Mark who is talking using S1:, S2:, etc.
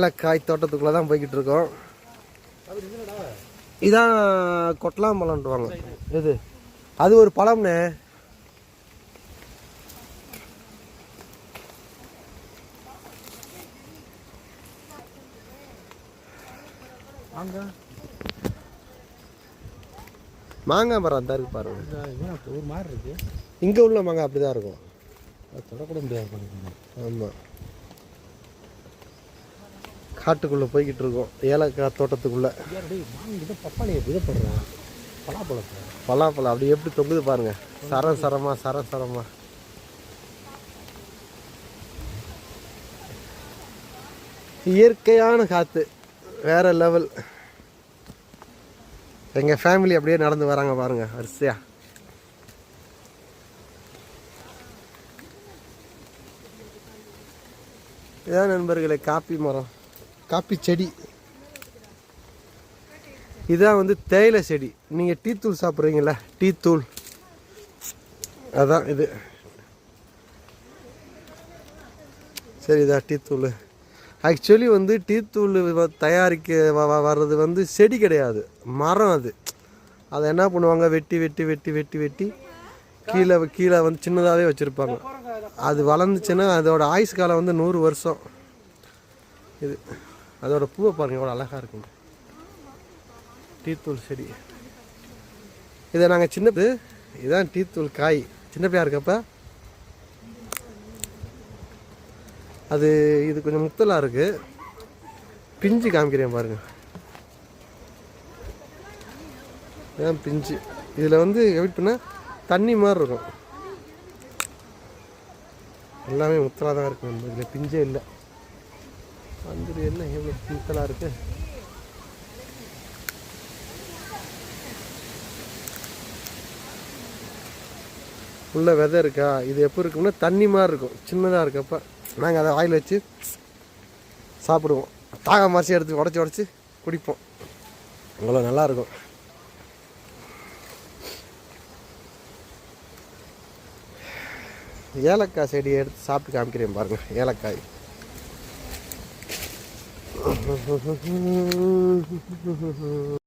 S1: ஏலக்காய் தோட்டத்துக்குள்ளே தான் போய்கிட்டு இருக்கோம். இதான் கொட்டலாம்பழம்ன்றாங்க. இது அது ஒரு பழம்னே. மாங்காய் மரம் தான் இருக்கு பாருங்க. ஒரு மாதிரி இருக்கு. இங்கே உள்ள மாங்காய் அப்படி தான் இருக்கும். தொடக்கூட முடியாது. ஆமாம், காட்டுக்குள்ளே போய்கிட்டு இருக்கோம். ஏலக்காய் தோட்டத்துக்குள்ளே. பப்பாளியை விதப்படுறேன். பலாப்பழம் அப்படி எப்படி தொங்குது பாருங்க. சரசரமா இயற்கையான காற்று வேற லெவல். எங்கள் ஃபேமிலி அப்படியே நடந்து வராங்க பாருங்க வரிசையா. இதான் நண்பர்களே காப்பி மரம், காப்பி செடி. இதான் வந்து தேயிலை செடி. நீங்கள் டீ தூள் சாப்பிட்றீங்களா, டீ தூள், அதான் இது. சரி, இதான் டீ தூள். ஆக்சுவலி வந்து டீ தூள் தயாரிக்க வர்றது வந்து செடி கிடையாது, மரம். அதை என்ன பண்ணுவாங்க, வெட்டி கீழே வந்து சின்னதாகவே வச்சுருப்பாங்க. அது வளர்ந்துச்சுன்னா அதோட ஆயுஸ் காலம் வந்து 100 வருஷம். இது அதோட பூவை பாருங்கள் எவ்வளோ அழகாக இருக்குங்க. டீத்தூள் செடி. இதை நாங்கள் இதுதான் டீத்தூள் காய். சின்ன பிள்ளையா இருக்கப்ப அது இது கொஞ்சம் முத்தலாக இருக்குது. பிஞ்சு காமிக்கிறேன் பாருங்கள். இதான் பிஞ்சு. இதில் வந்து எப்படி பண்ணால் தண்ணி மாதிரி இருக்கும். எல்லாமே முத்தலாக தான் இருக்கும். இதில் பிஞ்சே இல்லை. வந்து என்ன எவ்வளோ முத்தலாக இருக்குது. உள்ள விதை இருக்கா. இது எப்போ இருக்கும்னா தண்ணி மாதிரி இருக்கும், சின்னதாக இருக்கப்போ நாங்கள் அதை வாயில் வச்சு சாப்பிடுவோம். தாகம் மாசி எடுத்து உடச்சி குடிப்போம். அவ்வளோ நல்லாயிருக்கும். ஏலக்காய் செடியை எடுத்து சாப்பிட்டு காமிக்கிறேன் பாருங்கள். ஏலக்காய்